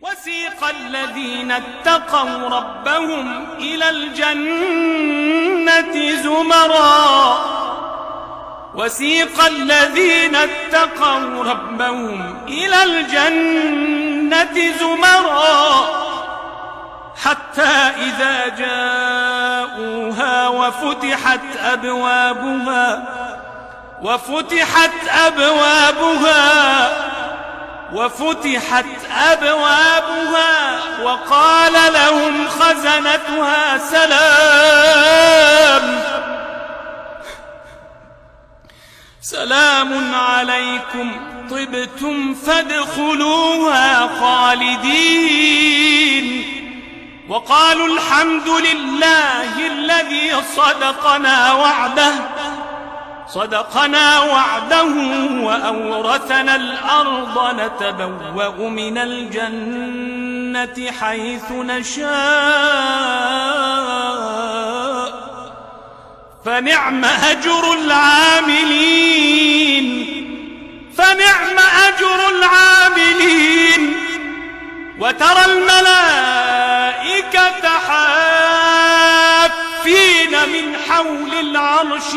وسيق الذين اتقوا ربهم إلى الجنة زمرا وسيق الذين اتقوا ربهم إلى الجنة زمرا حتى إذا جاءوها وفتحت أبوابها وقال لهم خزنتها سلام عليكم طبتم فادخلوها خالدين وقالوا الحمد لله الذي صدقنا وعده وأورثنا الأرض نتبوأ من الجنة حيث نشاء فنعم أجر العاملين وترى الملائكة حافين من حول العرش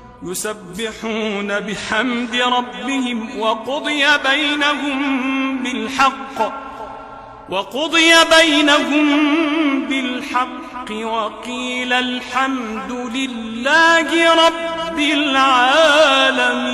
يسبحون بحمد ربهم وقضي بينهم بالحق وقيل الحمد لله رب العالمين.